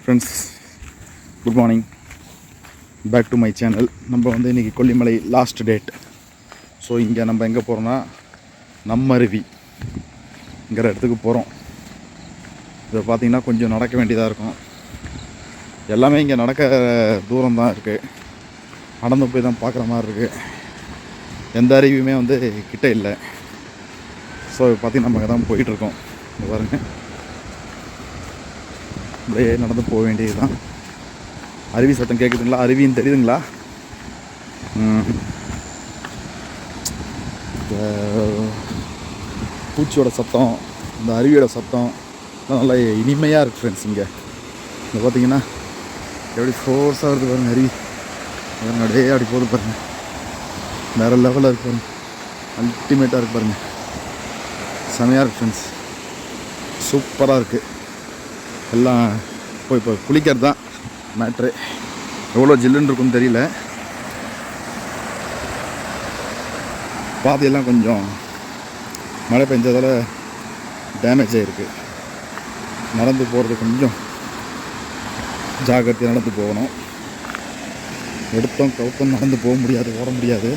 Friends, good morning. Back to my channel. நம்ம வந்து இன்றைக்கி கொல்லிமலை லாஸ்ட் டேட். ஸோ இங்கே நம்ம எங்கே போகிறோன்னா நம்மருவிங்கிற இடத்துக்கு போகிறோம். இதை பார்த்திங்கன்னா கொஞ்சம் நடக்க வேண்டியதாக இருக்கும். எல்லாமே இங்கே நடக்க தூரம் தான் இருக்குது. நடந்து போய் தான் பார்க்குற மாதிரி இருக்குது. எந்த அருவியுமே வந்து கிட்டே இல்லை. ஸோ பார்த்திங்கன்னா நம்ம அங்கே தான் போயிட்டுருக்கோம். இங்கே பாருங்கள், அப்படியே நடந்து போக வேண்டியது தான். அருவி சத்தம் கேட்குதுங்களா? அருவின்னு தெரியுதுங்களா? பூச்சியோட சத்தம், இந்த அருவியோட சத்தம் நல்லா இனிமையாக இருக்குது ஃப்ரெண்ட்ஸ். இங்கே பார்த்தீங்கன்னா எப்படி ஃபோர்ஸாக இருக்குது பாருங்கள். அருவி பாருங்கள், அப்படியே அப்படி போகுது பாருங்கள். வேறு லெவலில் இருக்கு பாருங்கள். அல்டிமேட்டாக இருக்குது பாருங்கள். செமையாக இருக்குது ஃப்ரெண்ட்ஸ். சூப்பராக இருக்குது. எல்லாம் போய் இப்போ குளிக்கிறது தான் மேட்ரு. எவ்வளோ ஜில்லுன்னு இருக்குன்னு தெரியல. பாதையெல்லாம் கொஞ்சம் மழை பெஞ்சதால் டேமேஜ் ஆகிருக்கு. நடந்து போகிறது கொஞ்சம் ஜாக்கிரதையாக நடந்து போகணும். எடுத்தோம் கவுத்தம் நடந்து போக முடியாது, ஓட முடியாது,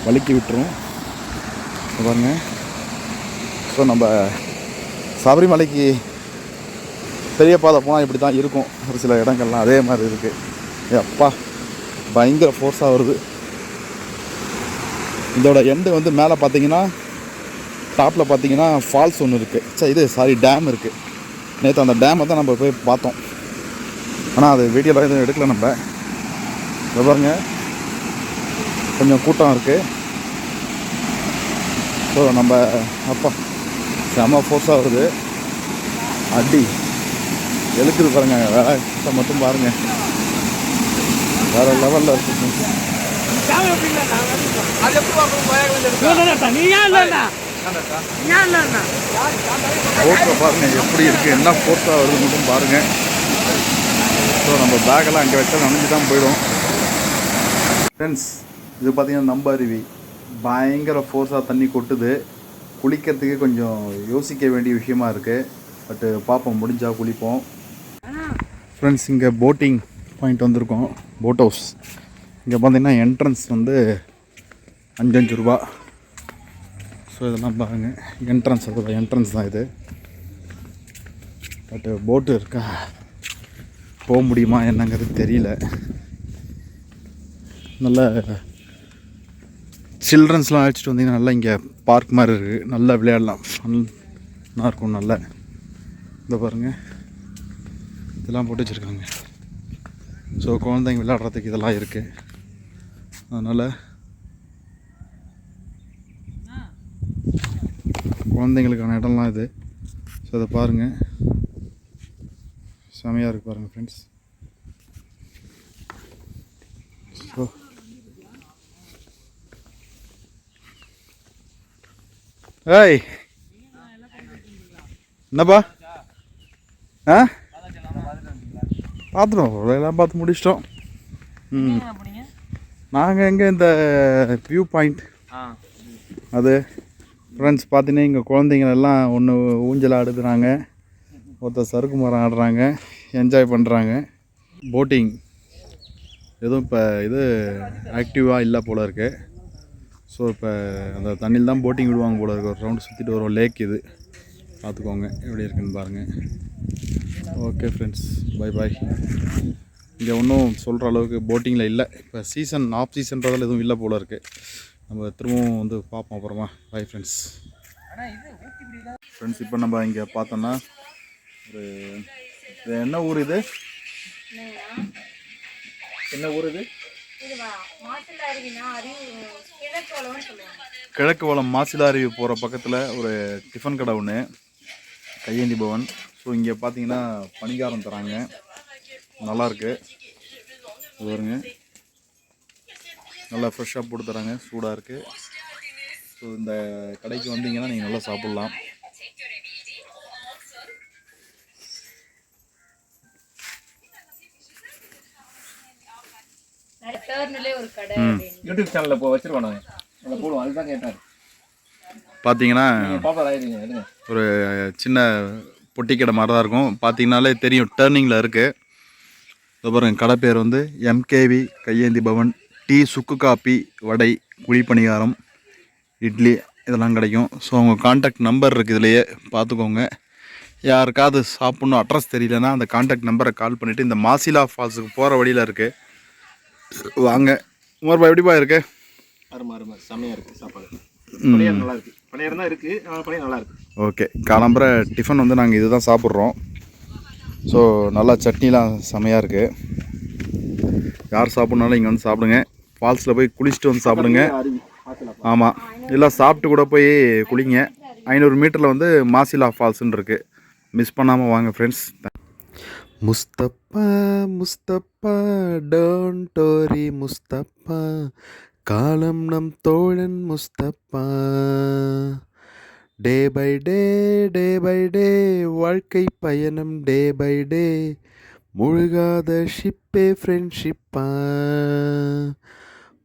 வலிக்கி விட்டுரும் பாருங்க. ஸோ நம்ம சபரிமலைக்கு பெரிய பாதை போனால் இப்படி தான் இருக்கும். ஒரு சில இடங்கள்லாம் அதே மாதிரி இருக்குது. அப்பா பயங்கர ஃபோர்ஸாக வருது. இதோட எண்டு வந்து மேலே பார்த்தீங்கன்னா, டாப்பில் பார்த்தீங்கன்னா ஃபால்ஸ் ஒன்று இருக்குது. டேம் இருக்குது. நேற்று அந்த டேமை தான் நம்ம போய் பார்த்தோம். ஆனால் அது வீடியோவில் எதுவும் எடுக்கல நம்ம. பாருங்க, கொஞ்சம் கூட்டம் இருக்குது. ஸோ நம்ம அப்பா செம ஃபோர்ஸாக வருது. அடி எழுக்குது பாருங்க. வேலை மட்டும் பாருங்கள், வேறு லெவலில் இருக்குது. ஃபோர்ஸை பாருங்கள் எப்படி இருக்குது, என்ன ஃபோர்ஸாக வருது மட்டும் பாருங்கள். ஸோ நம்ம பேக்கெல்லாம் அங்கே வச்சாலும் நனைஞ்சு தான் போயிடும் ஃப்ரெண்ட்ஸ். இது பார்த்திங்கன்னா நம்ம அருவி பயங்கர ஃபோர்ஸாக தண்ணி கொட்டுது. குளிக்கிறதுக்கு கொஞ்சம் யோசிக்க வேண்டிய விஷயமா இருக்குது. பட்டு பார்ப்போம், முடிஞ்சால் குளிப்போம் ஃப்ரெண்ட்ஸ். இங்கே போட்டிங் பாயிண்ட் வந்திருக்கோம், போட் ஹவுஸ். இங்கே பார்த்திங்கன்னா என்ட்ரன்ஸ் வந்து 5 ரூபா. ஸோ இதெல்லாம் பாருங்கள், என்ட்ரன்ஸ் அதோட என்ட்ரன்ஸ் தான் இது. பட்டு போட்டு இருக்கா, போக முடியுமா என்னங்கிறது தெரியல. நல்ல சில்ட்ரன்ஸ்லாம் அழைச்சிட்டு வந்தீங்கன்னா நல்லா இங்கே பார்க் மாதிரி இருக்குது. நல்லா விளையாடலாம், நல்லா இருக்கும். நல்லா இந்த பாருங்கள், இதெல்லாம் போட்டு வச்சுருக்காங்க. ஸோ குழந்தைங்க விளையாடுறதுக்கு இதெல்லாம் இருக்குது. அதனால் குழந்தைங்களுக்கான இடம்லாம் இது. ஸோ அதை பாருங்கள், செமையாக இருக்குது பாருங்கள் ஃப்ரெண்ட்ஸ். ஸோ ஏய் என்னப்பா? பார்த்துட்டோம், எல்லாம் பார்த்து முடிச்சிட்டோம். நாங்கள் எங்கே இந்த வியூ பாயிண்ட் அது ஃப்ரெண்ட்ஸ் பார்த்தீங்கன்னா, இங்கே குழந்தைங்களெல்லாம் ஒன்று ஊஞ்சல் ஆடுதுறாங்க, ஒருத்தர் சறுக்கு மரம் ஆடுறாங்க, என்ஜாய் பண்ணுறாங்க. போட்டிங் எதுவும் இப்போ இது ஆக்டிவாக இல்லை போல் இருக்குது. ஸோ இப்போ அந்த தண்ணியில் தான் போட்டிங் விடுவாங்க போல் இருக்குது. ஒரு ரவுண்டு சுற்றிட்டு வரும் லேக். இது பார்த்துக்கோங்க எப்படி இருக்குன்னு பாருங்கள். Okay friends, bye bye. இங்கே ஒன்றும் சொல்கிற அளவுக்கு போட்டிங்கில் இல்லை. இப்போ சீசன் ஆஃப் சீசன்றதால் எதுவும் இல்லை போல் இருக்குது. நம்ம திரும்பவும் வந்து பார்ப்போம் அப்புறமா. Bye friends. ஃப்ரெண்ட்ஸ், இப்போ நம்ம இங்கே பார்த்தோன்னா ஒரு என்ன ஊர் இது? என்ன ஊர் இது? கிழக்கு வளம் மாசிலா அருவி போகிற பக்கத்தில் ஒரு டிஃபன் கடை ஒன்று, கையேந்தி பவன். ஸோ இங்கே பார்த்தீங்கன்னா பணிகாரம் தராங்க, நல்லாயிருக்கு. பாருங்க, நல்லா ஃப்ரெஷ்ஷாக போட்டு தராங்க, சூடாக இருக்குது. ஸோ இந்த கடைக்கு வந்தீங்கன்னா நீங்கள் நல்லா சாப்பிட்லாம். யூடியூப் சேனலில் இப்போ வச்சுருவோம், நாங்கள் போடுவோம். அதுதான் கேட்டார். பார்த்தீங்கன்னா ஒரு சின்ன பொட்டி கடை மாதிரி தான் இருக்கும். பார்த்தீங்கனாலே தெரியும், டேர்னிங்கில் இருக்குது. இது பாருங்க, கடை பேர் வந்து எம்கேவி கையேந்தி பவன். டீ, சுக்கு காப்பி, வடை, குழிப்பணியாரம், இட்லி இதெல்லாம் கிடைக்கும். ஸோ அவங்க கான்டாக்ட் நம்பர் இருக்குது, இதுலையே பார்த்துக்கோங்க. யாருக்காவது சாப்பிட்ணும் அட்ரஸ் தெரியலன்னா அந்த கான்டாக்ட் நம்பரை கால் பண்ணிவிட்டு, இந்த மாசிலா ஃபால்ஸுக்கு போகிற வழியில் இருக்குது, வாங்க. உமர்பா எப்படிப்பா இருக்கு? அருமை செம்மையாக இருக்குது. சாப்பாடு பணியாரம் நல்லா இருக்குது. பணியாரம் தான் இருக்குது, பணியாரம் நல்லா இருக்குது. ஓகே, காலம்பரை டிஃபன் வந்து நாங்கள் இது தான் சாப்பிட்றோம். ஸோ நல்லா சட்னிலாம் செம்மையாக இருக்குது. யார் சாப்பிட்னாலும் இங்கே வந்து சாப்பிடுங்க. ஃபால்ஸில் போய் குளிச்சுட்டு வந்து சாப்பிடுங்க. ஆமாம், இல்லை சாப்பிட்டு கூட போய் குளிங்க. 500 மீட்டரில் வந்து மாசிலா ஃபால்ஸுன்னு இருக்குது. மிஸ் பண்ணாமல் வாங்க friends. Mustafa Mustafa don't worry Mustafa, காலம் நம் தோழன் முஸ்தப்பா. டே பை டே வாழ்க்கை பயணம் டே பை டே, முழுகாத ஷிப்பே ஃப்ரெண்ட்ஷிப்பா.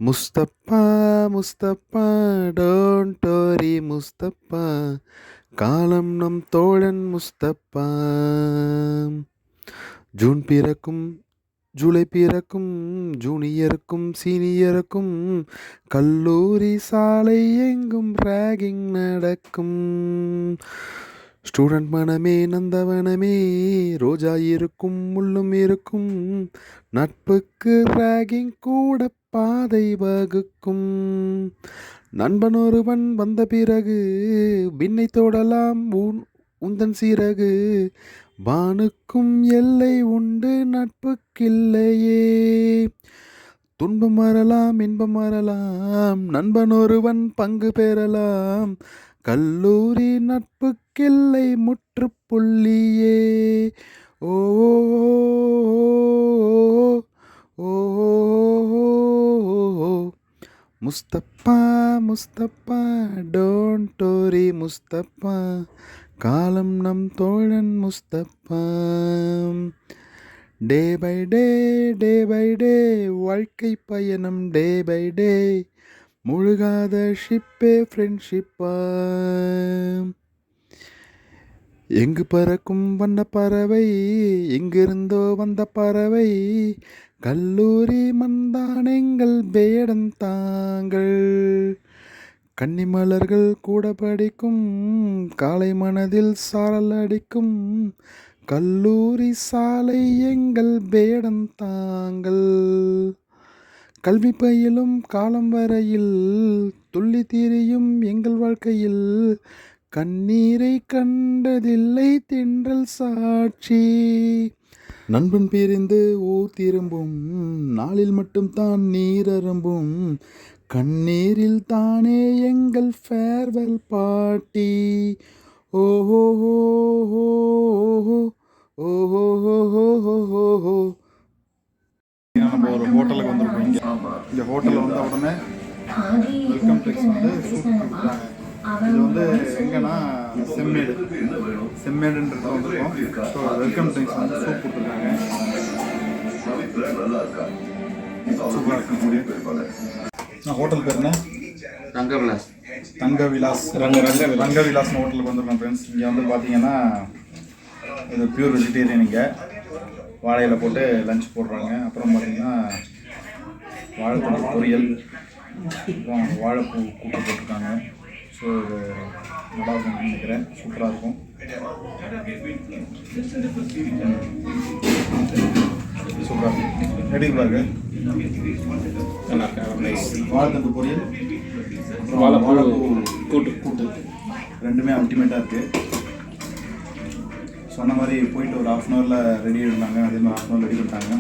முஸ்தப்பா முஸ்தப்பா டோன்ட் வரி முஸ்தப்பா, காலம் நம் தோழன் முஸ்தப்பா. ஜூன் பிறக்கும் ஜூலை பிறக்கும், ஜூனியருக்கும் சீனியருக்கும், கல்லூரி சாலை எங்கும் ராகிங் நடக்கும். ஸ்டூடெண்ட் மனமே நந்தவனமே, ரோஜா இருக்கும் முள்ளும் இருக்கும், நட்புக்கு ராகிங் கூட பாதை வகுக்கும். நண்பன் ஒருவன் வந்த பிறகு விண்ணை தோடலாம் உந்தன் சீரகு, வானுக்கும் எல்லை உண்டு நட்புக்கில்லையே. துன்பம் வரலாம் இன்பம் வரலாம், நண்பன் ஒருவன் பங்கு பெறலாம், கல்லூரி நட்புக்கில்லை முற்றுப்புள்ளியே. ஓ முஸ்தப்பா முஸ்தப்பா டோன்ட் வரி முஸ்தப்பா, காலம் நம் தோழன் முஸ்தப்பா. டே பை டே வாழ்க்கை பயணம் டே பை டே, முழுகாத ஷிப்பே ஃப்ரெண்ட்ஷிப்பா. எங்கு பறக்கும் வண்ண பறவை, எங்கிருந்தோ வந்த பறவை, கல்லூரி மந்தான் எங்கள் பேடன் தாங்கள். கன்னிமலர்கள் கூட படிக்கும், காலை மனதில் சாரல் அடிக்கும், கல்லூரி சாலை எங்கள் பேடன் தாங்கள். கல்வி பயிலும் காலம் வரையில் துள்ளி திரியும் எங்கள் வாழ்க்கையில், கண்ணீரை கண்டதில்லை தென்றல் சாட்சி. நண்பன் பிரிந்து ஊர் திரும்பும் நாளில் மட்டும்தான் நீர் அரும்பும், கண்ணீரில் தானே எங்கள் ஃபேர்வெல் பார்ட்டி. ஓஹோ நம்ம ஒரு ஹோட்டலுக்கு வந்திருக்கோம். இந்த ஹோட்டலில் வந்த உடனே வெல்கம் ட்ரிக்ஸ் வந்து சூப் கொடுக்குறாங்க. இது வந்து எங்கன்னா செம்மேடுன்றது வந்திருக்கோம். ஸோ வெல்கம் ட்ரிங்க்ஸ் வந்து சூப் கொடுத்துருக்காங்க. சூப்பராக இருக்கும். ஹோட்டல் பேர் என்ன? தங்கவிலாஸ் ரங்கவிலாஸ்னு ஹோட்டலுக்கு வந்திருக்கோம் ஃப்ரெண்ட்ஸ். இங்கே வந்து பார்த்தீங்கன்னா இது பியூர் வெஜிடேரியன். இங்கே வாழையில் போட்டு லஞ்ச் போடுறாங்க. அப்புறம் பார்த்தீங்கன்னா வாழைப்பழ பொரியல், அப்புறம் வாழைப்பூ கூட்டு போட்டிருக்காங்க. ஸோ இது நல்லா இருக்கும்னு நினைக்கிறேன். சூப்பராக இருக்கும். சூப்பராக இருக்கும். எப்படி பாருங்க, நல்லா இருக்கு. வாழைத்தண்டு பொரியல், வாழைப்பூ கூட்டு ரெண்டுமே அல்டிமேட்டாக இருக்குது. சொன்ன மாதிரி போயிட்டு ஒரு ½ hour ரெடி இருந்தாங்க. அதே மாதிரி ½ hour ரெடி பண்ணிட்டாங்க.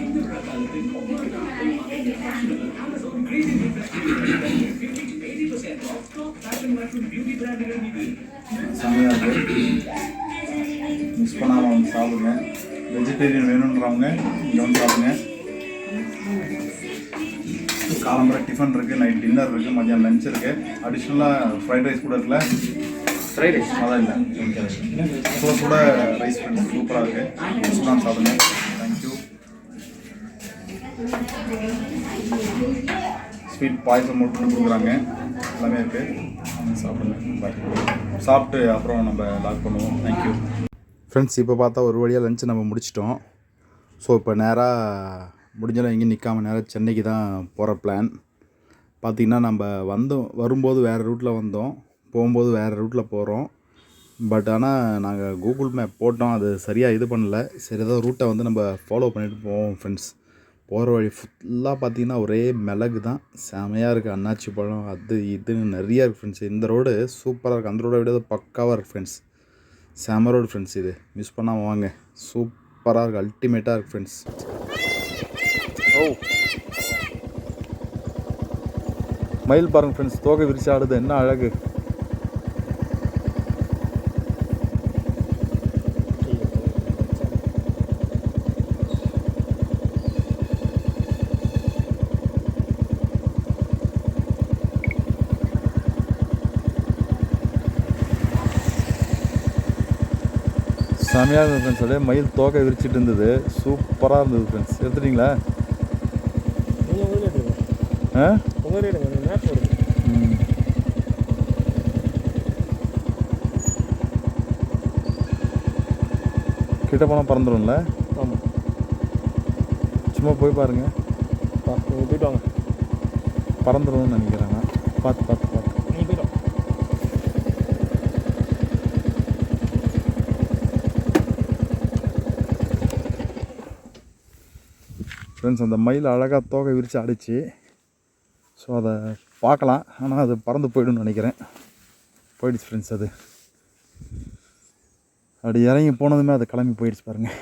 செம்மையாக இருக்குது. மிஸ் பண்ணாமல் வந்து சாப்பிடுங்க. வெஜிடேரியன் வேணுன்றவங்க இங்கே வந்து சாப்பிடுங்க. காலம்பரை டிஃபன் இருக்குது, நைட் டின்னர் இருக்குது, மதியம் லஞ்ச் இருக்குது. அடிஷ்னலாக ஃப்ரைட் ரைஸ் கூட இருக்குல்ல? ஃப்ரைட் ரைஸ் அதான் இல்லை, கூட ரைஸ் ஃப்ரெண்ட்ஸ் சூப்பராக இருக்குது. சூப்பராக சாப்பிடுங்க. தேங்க்யூ. ஸ்வீட் பாயசம் மட்டும் கொடுக்குறாங்க. எல்லாமே இருக்குது. சாப்பிடுங்க. பாய். சாப்பிட்டு அப்புறம் நம்ம லாக் பண்ணுவோம். தேங்க்யூ. ஃப்ரெண்ட்ஸ் இப்போ பார்த்தா ஒரு வழியாக லஞ்சு நம்ம முடிச்சிட்டோம். ஸோ இப்போ நேராக முடிஞ்சாலும் எங்கேயும் நிற்காம நேராக சென்னைக்கு தான் போகிற பிளான். பார்த்திங்கன்னா நம்ம வரும்போது வேறு ரூட்டில் வந்தோம், போகும்போது வேறு ரூட்டில் போகிறோம். பட் ஆனால் நாங்கள் கூகுள் மேப் போட்டோம், அது சரியாக இது பண்ணல. சரி ஏதோ ரூட்டை வந்து நம்ம ஃபாலோ பண்ணிட்டு போவோம் ஃப்ரெண்ட்ஸ். போகிற வழி ஃபுல்லாக பார்த்திங்கன்னா ஒரே மிளகு தான், செமையாக இருக்குது. அன்னாச்சி பழம் அது இதுன்னு நிறையா இருக்குது ஃப்ரெண்ட்ஸ். இந்த ரோடு சூப்பராக இருக்குது, அந்த ரோடை விட பக்காவாக இருக்குது ஃப்ரெண்ட்ஸ். செம ரோடு ஃப்ரெண்ட்ஸ், இது மிஸ் பண்ணாமல் வாங்க. சூப்பராக இருக்குது, அல்டிமேட்டாக இருக்குது ஃப்ரெண்ட்ஸ். ஓ மயில் பாருங்க ஃப்ரெண்ட்ஸ், தோகை விரிச்சு ஆடுது, என்ன அழகு. செமையாக இருந்தது ஃப்ரெண்ட்ஸ், அப்படியே மயில் தோகை விரிச்சிட்டு இருந்தது, சூப்பராக இருந்தது ஃப்ரெண்ட்ஸ். எடுத்துட்டிங்களா? ஆ கிட்ட போனால் பறந்துடும்ல? ஆமாம், சும்மா போய் பாருங்கள், நீங்கள் போயிட்டு வாங்க. பறந்துடும்னு நினைக்கிறேன் நான். பார்த்து நீங்கள் போயிட்டு வாங்க. ஃப்ரெண்ட்ஸ் அந்த மயில் அழகாக தோகை விரித்து அடிச்சு, ஸோ அதை பார்க்கலாம். ஆனால் அது பறந்து போய்டும்னு நினைக்கிறேன். போயிடுச்சு ஃப்ரெண்ட்ஸ், அது அப்படி இறங்கி போனதுமே அது கிளம்பி போயிடுச்சு பாருங்கள்.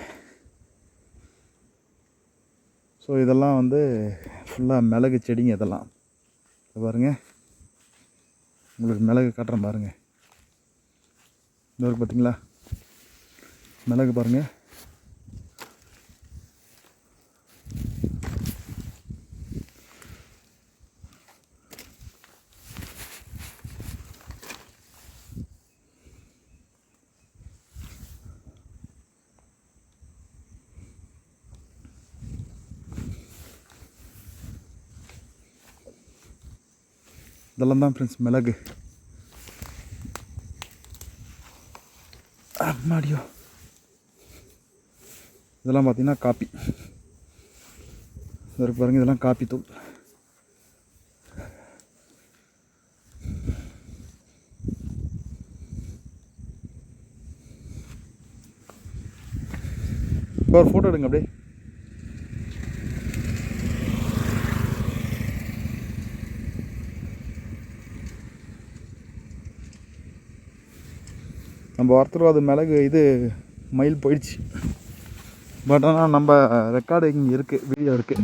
ஸோ இதெல்லாம் வந்து ஃபுல்லாக மிளகு செடிங்க இதெல்லாம். இது பாருங்கள், உங்களுக்கு மிளகு காட்டுறேன் பாருங்கள். இந்த ஒரு பார்த்தீங்களா மிளகு பாருங்கள். இதெல்லாம் தான் ஃப்ரெண்ட்ஸ் மிளகு. அம்மாடியோ, இதெல்லாம் பார்த்தீங்கன்னா காப்பி. இதற்கு பாருங்கள், இதெல்லாம் காப்பி தூள். ஒரு ஃபோட்டோ எடுங்க அப்படியே. நம்ம ஒருத்தர் அது மிளகு இது மயில் போயிடுச்சு. பட் ஆனால் நம்ம ரெக்கார்டு இங்கே இருக்குது, வீடியோ இருக்குது.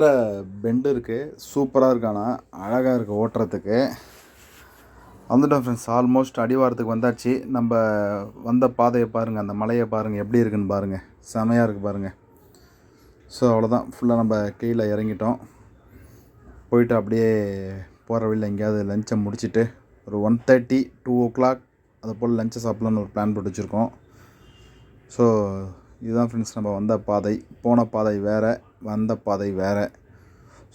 வேறு பெண்டு இருக்குது, சூப்பராக இருக்கு. ஆனால் அழகாக இருக்குது ஓட்டுறதுக்கு. வந்துட்டோம் ஃப்ரெண்ட்ஸ், ஆல்மோஸ்ட் அடிவாரத்துக்கு வந்தாச்சு. நம்ம வந்த பாதையை பாருங்கள், அந்த மலையை பாருங்கள் எப்படி இருக்குன்னு பாருங்கள், செமையாக இருக்குது பாருங்கள். ஸோ அவ்வளோதான், ஃபுல்லாக நம்ம கீழே இறங்கிட்டோம். போயிட்டு அப்படியே போகிற வழியில் எங்கேயாவது லஞ்சை முடிச்சுட்டு ஒரு 1:30 2 o'clock அது போல் லஞ்சை சாப்பிட்லான்னு ஒரு பிளான் போட்டு வச்சுருக்கோம். ஸோ இதுதான் ஃப்ரெண்ட்ஸ் நம்ம வந்த பாதை. போன பாதை வேறு, வந்த பாதை வேறு.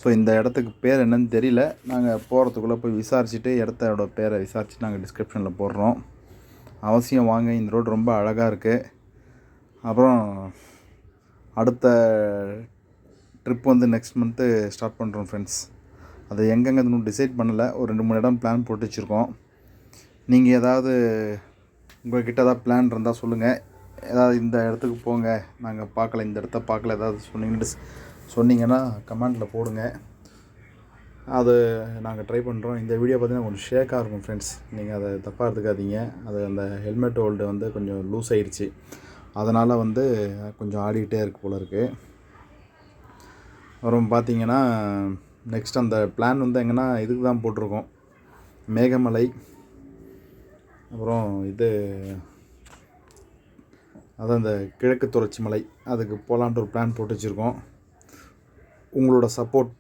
ஸோ இந்த இடத்துக்கு பேர் என்னன்னு தெரியல. நாங்கள் போகிறதுக்குள்ளே போய் விசாரிச்சுட்டு இடத்தோட பேரை விசாரிச்சுட்டு நாங்கள் டிஸ்கிரிப்ஷனில் போடுறோம். அவசியம் வாங்க, இந்த ரோடு ரொம்ப அழகாக இருக்குது. அப்புறம் அடுத்த ட்ரிப் வந்து நெக்ஸ்ட் மந்த்து ஸ்டார்ட் பண்ணுறோம் ஃப்ரெண்ட்ஸ். அது எங்கெங்கே இன்னும் டிசைட் பண்ணலை. ஒரு 2-3 இடம் பிளான் போட்டு வச்சுருக்கோம். நீங்கள் ஏதாவது உங்கள்கிட்ட ஏதாவது பிளான் இருந்தால் சொல்லுங்கள். ஏதாவது இந்த இடத்துக்கு போங்க, நாங்கள் பார்க்கல, இந்த இடத்த பார்க்கல, ஏதாவது சொன்னீங்கன்னா கமெண்டில் போடுங்க. அது நாங்கள் ட்ரை பண்ணுறோம். இந்த வீடியோ பார்த்தீங்கன்னா கொஞ்சம் ஷேக்காக இருக்கும் ஃப்ரெண்ட்ஸ், நீங்கள் அதை தப்பாக எடுத்துக்காதீங்க. அது அந்த ஹெல்மெட் ஹோல்டு வந்து கொஞ்சம் லூஸ் ஆகிடுச்சு, அதனால் வந்து கொஞ்சம் ஆடிக்கிட்டே இருக்குது போல இருக்குது. அப்புறம் பார்த்தீங்கன்னா நெக்ஸ்ட் அந்த பிளான் வந்து எங்கன்னா இதுக்கு தான் போட்டிருக்கோம், மேகமலை. அப்புறம் அதான் இந்த கிழக்கு தொடர்ச்சி மலை, அதுக்கு போகலான்ட்டு ஒரு பிளான் போட்டு வச்சுருக்கோம். உங்களோட சப்போர்ட்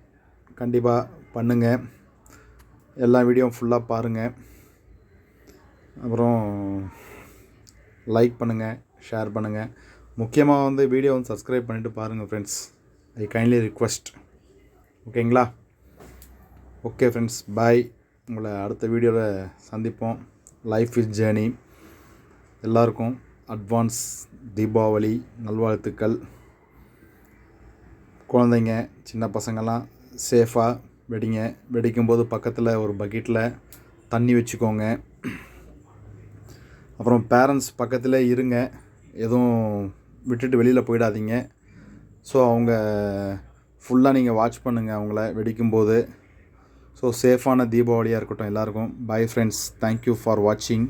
கண்டிப்பாக பண்ணுங்கள். எல்லா வீடியோவும் ஃபுல்லாக பாருங்கள். அப்புறம் லைக் பண்ணுங்கள், ஷேர் பண்ணுங்கள். முக்கியமாக வந்து வீடியோ வந்து சப்ஸ்கிரைப் பண்ணிவிட்டு பாருங்கள் ஃப்ரெண்ட்ஸ். ஐ கைண்ட்லி ரிக்வெஸ்ட். ஓகேங்களா? ஓகே ஃப்ரெண்ட்ஸ், பாய். உங்களை அடுத்த வீடியோவில் சந்திப்போம். Life is journey. எல்லாருக்கும் அட்வான்ஸ் தீபாவளி நல்வாழ்த்துக்கள். குழந்தைங்க சின்ன பசங்கள்லாம் சேஃபாக வெடிங்க. வெடிக்கும்போது பக்கத்தில் ஒரு பக்கெட்டில் தண்ணி வச்சுக்கோங்க. அப்புறம் பேரண்ட்ஸ் பக்கத்தில் இருங்க, எதுவும் விட்டுட்டு வெளியில் போயிடாதீங்க. ஸோ அவங்க ஃபுல்லாக நீங்கள் வாட்ச் பண்ணுங்கள் அவங்கள வெடிக்கும்போது. ஸோ சேஃபான தீபாவளியாக இருக்கட்டும் எல்லாருக்கும். பை ஃப்ரெண்ட்ஸ், தேங்க்யூ ஃபார் வாட்சிங்.